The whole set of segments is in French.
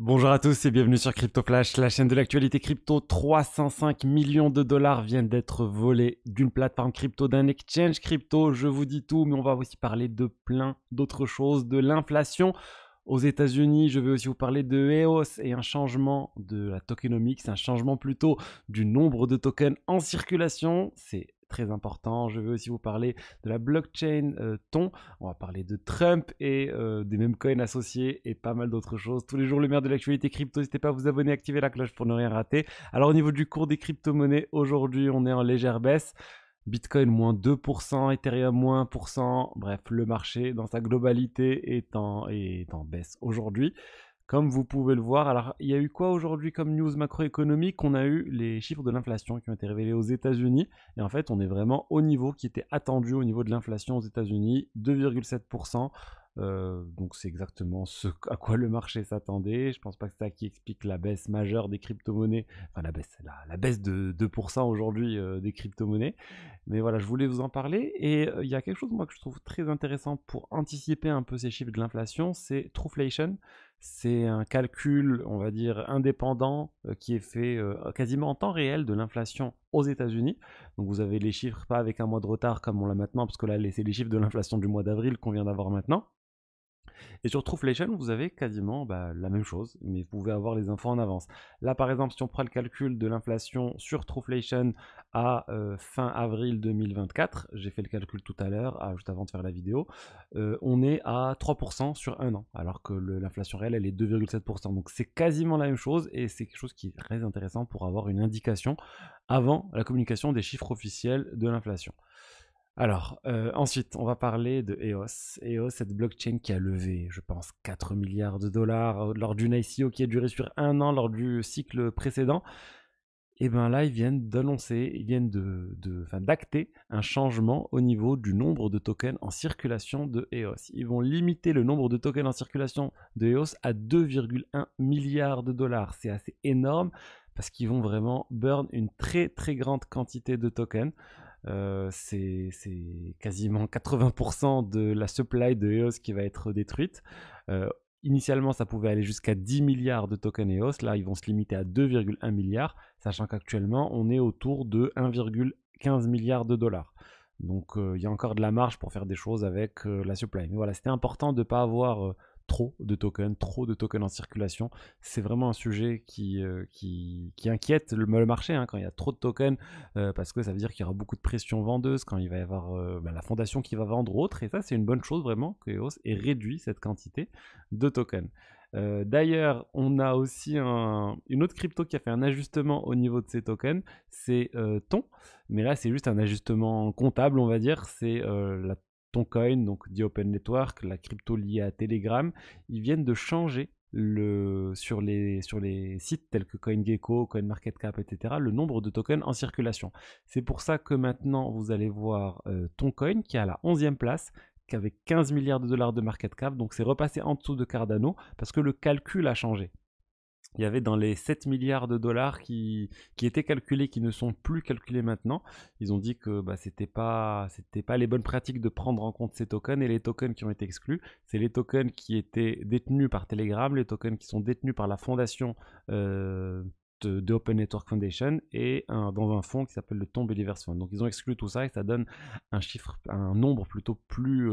Bonjour à tous et bienvenue sur Crypto Flash, la chaîne de l'actualité crypto. 305 millions de dollars viennent d'être volés d'une plateforme crypto, d'un exchange crypto. Je vous dis tout, mais on va aussi parler de plein d'autres choses, de l'inflation aux États-Unis. Je vais aussi vous parler de EOS et un changement de la tokenomics, un changement plutôt du nombre de tokens en circulation. C'est très important. Je vais aussi vous parler de la blockchain Ton. On va parler de Trump et des mêmes coins associés et pas mal d'autres choses. Tous les jours, le maire de l'actualité crypto. N'hésitez pas à vous abonner, activer la cloche pour ne rien rater. Alors, au niveau du cours des crypto-monnaies, aujourd'hui, on est en légère baisse. Bitcoin moins 2%, Ethereum moins 1%. Bref, le marché dans sa globalité est en baisse aujourd'hui. Comme vous pouvez le voir, alors il y a eu quoi aujourd'hui comme news macroéconomique? On a eu les chiffres de l'inflation qui ont été révélés aux États-Unis. Et en fait, on est vraiment au niveau qui était attendu au niveau de l'inflation aux États-Unis, 2,7%. Donc c'est exactement ce à quoi le marché s'attendait. Je pense pas que c'est ça qui explique la baisse majeure des crypto-monnaies, enfin la baisse de 2% aujourd'hui des crypto-monnaies. Mais voilà, je voulais vous en parler. Et il y a quelque chose moi que je trouve très intéressant pour anticiper un peu ces chiffres de l'inflation, c'est Trueflation. C'est un calcul, on va dire, indépendant qui est fait quasiment en temps réel de l'inflation aux États-Unis. Donc vous avez les chiffres, pas avec un mois de retard comme on l'a maintenant, parce que là, c'est les chiffres de l'inflation du mois d'avril qu'on vient d'avoir maintenant. Et sur Trueflation, vous avez quasiment la même chose, mais vous pouvez avoir les infos en avance. Là, par exemple, si on prend le calcul de l'inflation sur Trueflation à fin avril 2024, j'ai fait le calcul tout à l'heure, juste avant de faire la vidéo, on est à 3% sur un an, alors que l'inflation réelle, elle est 2,7%. Donc c'est quasiment la même chose, et c'est quelque chose qui est très intéressant pour avoir une indication avant la communication des chiffres officiels de l'inflation. Alors, ensuite, on va parler de EOS. EOS, cette blockchain qui a levé, je pense, 4 milliards de dollars lors d'une ICO qui a duré sur un an lors du cycle précédent. Et bien là, ils viennent d'annoncer, ils viennent d'acter un changement au niveau du nombre de tokens en circulation de EOS. Ils vont limiter le nombre de tokens en circulation de EOS à 2,1 milliards de dollars. C'est assez énorme parce qu'ils vont vraiment burn une très très grande quantité de tokens. C'est quasiment 80% de la supply de EOS qui va être détruite. Initialement, ça pouvait aller jusqu'à 10 milliards de tokens EOS. Là, ils vont se limiter à 2,1 milliards, sachant qu'actuellement, on est autour de 1,15 milliard de dollars. Donc, il y a encore de la marge pour faire des choses avec la supply. Mais voilà, c'était important de ne pas avoir trop de tokens en circulation. C'est vraiment un sujet qui inquiète le marché quand il y a trop de tokens, parce que ça veut dire qu'il y aura beaucoup de pression vendeuse quand il va y avoir la fondation qui va vendre ou autre. Et ça, c'est une bonne chose vraiment que EOS ait réduit cette quantité de tokens. D'ailleurs, on a aussi une autre crypto qui a fait un ajustement au niveau de ses tokens, c'est Ton. Mais là, c'est juste un ajustement comptable, on va dire. C'est la Toncoin, donc The Open Network, la crypto liée à Telegram. Ils viennent de changer sur les sites tels que CoinGecko, CoinMarketCap, etc., le nombre de tokens en circulation. C'est pour ça que maintenant, vous allez voir Toncoin qui est à la 11e place, avec 15 milliards de dollars de market cap, donc c'est repassé en dessous de Cardano parce que le calcul a changé. Il y avait dans les 7 milliards de dollars qui étaient calculés, qui ne sont plus calculés maintenant. Ils ont dit que c'était pas les bonnes pratiques de prendre en compte ces tokens, et les tokens qui ont été exclus, c'est les tokens qui étaient détenus par Telegram, les tokens qui sont détenus par la fondation de Open Network Foundation et dans un fonds qui s'appelle le Ton Believers Fund. Donc ils ont exclu tout ça et ça donne un nombre plutôt plus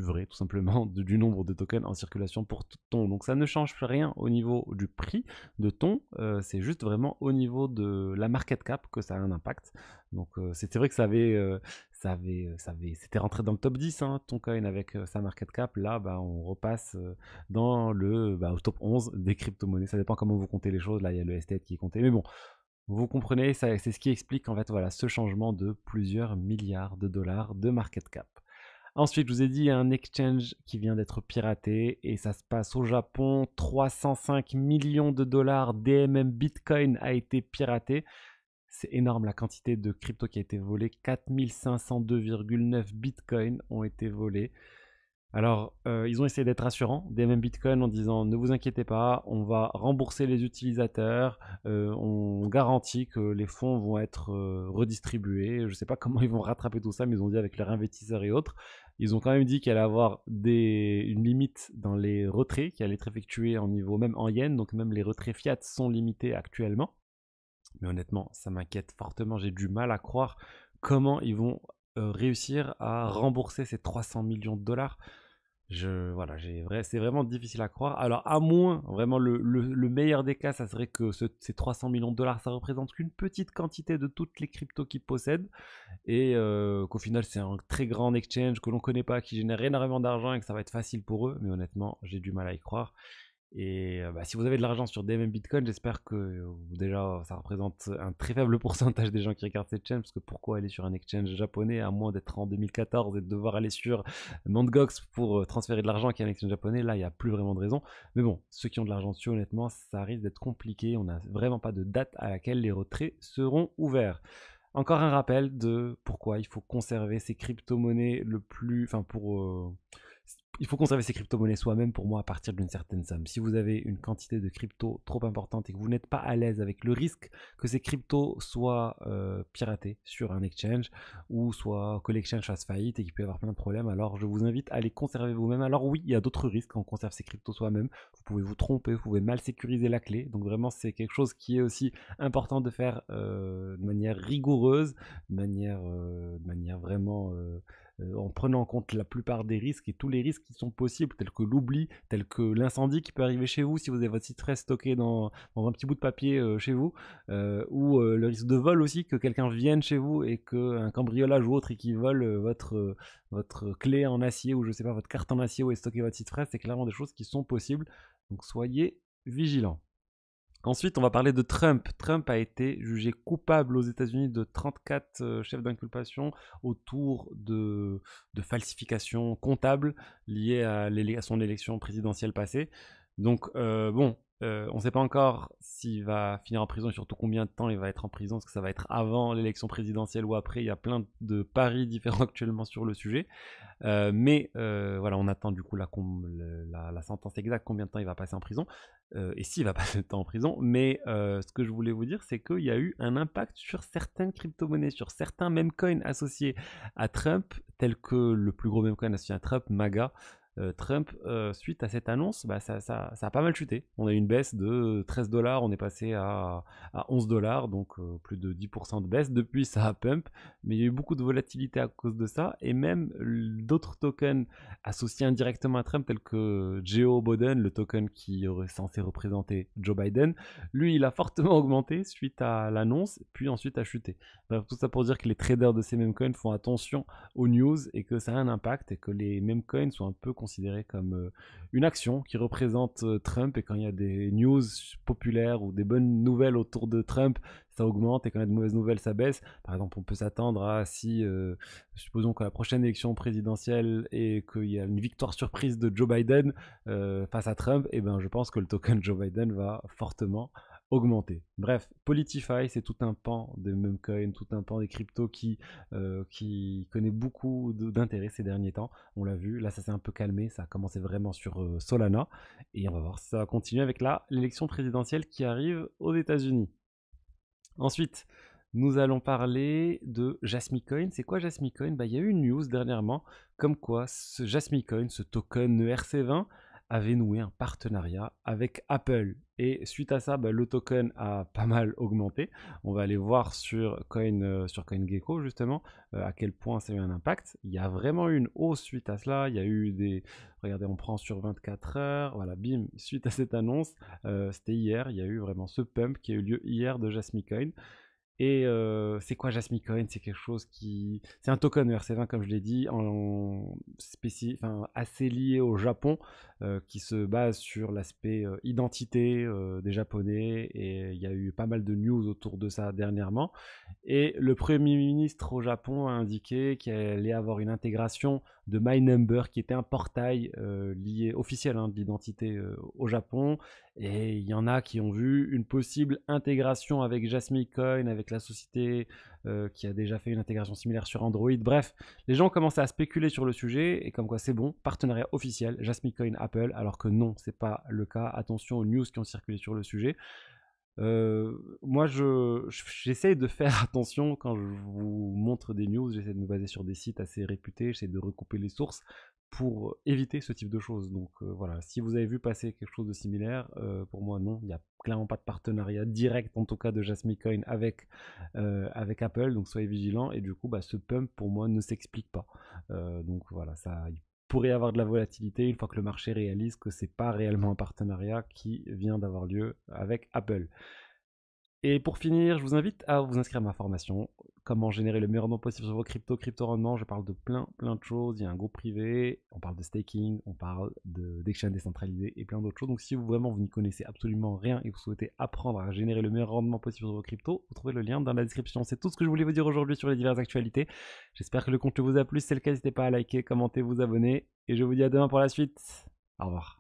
vrai, tout simplement, du nombre de tokens en circulation pour Ton. Donc ça ne change rien au niveau du prix de Ton, c'est juste vraiment au niveau de la market cap que ça a un impact. Donc c'est vrai que c'était rentré dans le top 10, Toncoin avec sa market cap. Là, on repasse au top 11 des crypto-monnaies. Ça dépend comment vous comptez les choses. Là, il y a le estate qui est compté. Mais bon, vous comprenez, c'est ce qui explique en fait voilà, ce changement de plusieurs milliards de dollars de market cap. Ensuite, je vous ai dit, il y a un exchange qui vient d'être piraté et ça se passe au Japon. 305 millions de dollars DMM Bitcoin a été piraté. C'est énorme la quantité de crypto qui a été volée. 4502,9 Bitcoin ont été volés. Alors, ils ont essayé d'être rassurants, DMM Bitcoin, en disant: «Ne vous inquiétez pas, on va rembourser les utilisateurs, on garantit que les fonds vont être, redistribués». Je ne sais pas comment ils vont rattraper tout ça, mais ils ont dit avec leurs investisseurs et autres. Ils ont quand même dit qu'il allait avoir une limite dans les retraits qui allaient être effectués en niveau même en yens, donc même les retraits fiat sont limités actuellement. Mais honnêtement, ça m'inquiète fortement, j'ai du mal à croire comment ils vont, réussir à rembourser ces 300 millions de dollars. Voilà, c'est vraiment difficile à croire. Alors, à moins, vraiment, le meilleur des cas, ça serait que ces 300 millions de dollars, ça représente qu'une petite quantité de toutes les cryptos qu'ils possèdent et qu'au final, c'est un très grand exchange que l'on ne connaît pas, qui génère énormément d'argent et que ça va être facile pour eux. Mais honnêtement, j'ai du mal à y croire. Et bah, si vous avez de l'argent sur DMM Bitcoin, j'espère que déjà ça représente un très faible pourcentage des gens qui regardent cette chaîne, parce que pourquoi aller sur un exchange japonais à moins d'être en 2014 et de devoir aller sur Mt. Gox pour transférer de l'argent qui est un exchange japonais, là il n'y a plus vraiment de raison. Mais bon, ceux qui ont de l'argent dessus, honnêtement, ça risque d'être compliqué. On n'a vraiment pas de date à laquelle les retraits seront ouverts. Encore un rappel de pourquoi il faut conserver ces crypto-monnaies le plus. Enfin, il faut conserver ces crypto-monnaies soi-même pour moi à partir d'une certaine somme. Si vous avez une quantité de crypto trop importante et que vous n'êtes pas à l'aise avec le risque que ces cryptos soient piratés sur un exchange ou soit que l'exchange fasse faillite et qu'il peut y avoir plein de problèmes, alors je vous invite à les conserver vous-même. Alors oui, il y a d'autres risques quand on conserve ces cryptos soi-même. Vous pouvez vous tromper, vous pouvez mal sécuriser la clé. Donc vraiment, c'est quelque chose qui est aussi important de faire de manière rigoureuse, de manière vraiment en prenant en compte la plupart des risques et tous les risques qui sont possibles, tels que l'oubli, tels que l'incendie qui peut arriver chez vous si vous avez votre citrus stocké dans un petit bout de papier chez vous, ou le risque de vol aussi, que quelqu'un vienne chez vous et qu'un cambriolage ou autre et qu'il vole votre clé en acier ou je sais pas, votre carte en acier où est stocké votre citrus, c'est clairement des choses qui sont possibles. Donc soyez vigilants. Ensuite, on va parler de Trump. Trump a été jugé coupable aux États-Unis de 34 chefs d'inculpation autour de falsifications comptables liées à son élection présidentielle passée. Donc, bon, on ne sait pas encore s'il va finir en prison et surtout combien de temps il va être en prison. Est-ce que ça va être avant l'élection présidentielle ou après? Il y a plein de paris différents actuellement sur le sujet. Mais voilà, on attend du coup la sentence exacte, combien de temps il va passer en prison, et s'il va passer de temps en prison. Mais ce que je voulais vous dire, c'est qu'il y a eu un impact sur certaines crypto-monnaies, sur certains memecoins associés à Trump, tels que le plus gros memecoin associé à Trump, MAGA. Trump, suite à cette annonce, bah, ça a pas mal chuté. On a eu une baisse de 13 dollars, on est passé à 11 dollars, donc plus de 10% de baisse. Depuis, ça a pump, mais il y a eu beaucoup de volatilité à cause de ça, et même d'autres tokens associés indirectement à Trump, tels que Joe Biden, le token qui est censé représenter Joe Biden, lui, il a fortement augmenté suite à l'annonce, puis ensuite a chuté. Bref, tout ça pour dire que les traders de ces mêmes coins font attention aux news et que ça a un impact et que les mêmes coins sont un peu considérés comme une action qui représente Trump, et quand il y a des news populaires ou des bonnes nouvelles autour de Trump, ça augmente, et quand il y a de mauvaises nouvelles, ça baisse. Par exemple, on peut s'attendre à si, supposons que la prochaine élection présidentielle et qu'il y a une victoire surprise de Joe Biden face à Trump, et ben je pense que le token Joe Biden va fortement augmenter. Bref, Politify, c'est tout un pan des memecoins, tout un pan des cryptos qui connaît beaucoup d'intérêt ces derniers temps. On l'a vu, là ça s'est un peu calmé, ça a commencé vraiment sur Solana, et on va voir si ça va continuer avec l'élection présidentielle qui arrive aux États-Unis. Ensuite, nous allons parler de Jasmicoin. C'est quoi Jasmicoin? Bah, il y a eu une news dernièrement comme quoi ce Jasmicoin, ce token ERC20, avait noué un partenariat avec Apple. Et suite à ça, bah, le token a pas mal augmenté. On va aller voir sur CoinGecko justement à quel point ça a eu un impact. Il y a vraiment eu une hausse suite à cela. Il y a eu des... Regardez, on prend sur 24 heures. Voilà, bim, suite à cette annonce, c'était hier, il y a eu vraiment ce pump qui a eu lieu hier de Jasmicoin. Et c'est quoi Jasmicoin? C'est quelque chose qui... C'est un token ERC20, comme je l'ai dit, assez lié au Japon, qui se base sur l'aspect identité des Japonais, et il y a eu pas mal de news autour de ça dernièrement. Et le Premier ministre au Japon a indiqué qu'il allait avoir une intégration de My Number, qui était un portail lié officiel de l'identité au Japon, Et il y en a qui ont vu une possible intégration avec Jasmine Coin, avec la société qui a déjà fait une intégration similaire sur Android. Bref, les gens ont commencé à spéculer sur le sujet et comme quoi c'est bon, partenariat officiel, Jasmine Coin Apple, alors que non, c'est pas le cas. Attention aux news qui ont circulé sur le sujet. Moi, j'essaye de faire attention quand je vous montre des news, j'essaie de me baser sur des sites assez réputés, j'essaie de recouper les sources pour éviter ce type de choses. Donc voilà, si vous avez vu passer quelque chose de similaire, pour moi non, il n'y a clairement pas de partenariat direct, en tout cas de Jasmine Coin avec Apple, donc soyez vigilants. Et du coup, ce pump pour moi ne s'explique pas. Donc voilà, il pourrait y avoir de la volatilité une fois que le marché réalise que c'est pas réellement un partenariat qui vient d'avoir lieu avec Apple. Et pour finir, je vous invite à vous inscrire à ma formation. Comment générer le meilleur rendement possible sur vos crypto rendement. Je parle de plein de choses. Il y a un groupe privé, on parle de staking, on parle d'exchange décentralisé et plein d'autres choses. Donc si vous n'y connaissez absolument rien et vous souhaitez apprendre à générer le meilleur rendement possible sur vos cryptos, vous trouvez le lien dans la description. C'est tout ce que je voulais vous dire aujourd'hui sur les diverses actualités. J'espère que le contenu vous a plu. Si c'est le cas, n'hésitez pas à liker, commenter, vous abonner. Et je vous dis à demain pour la suite. Au revoir.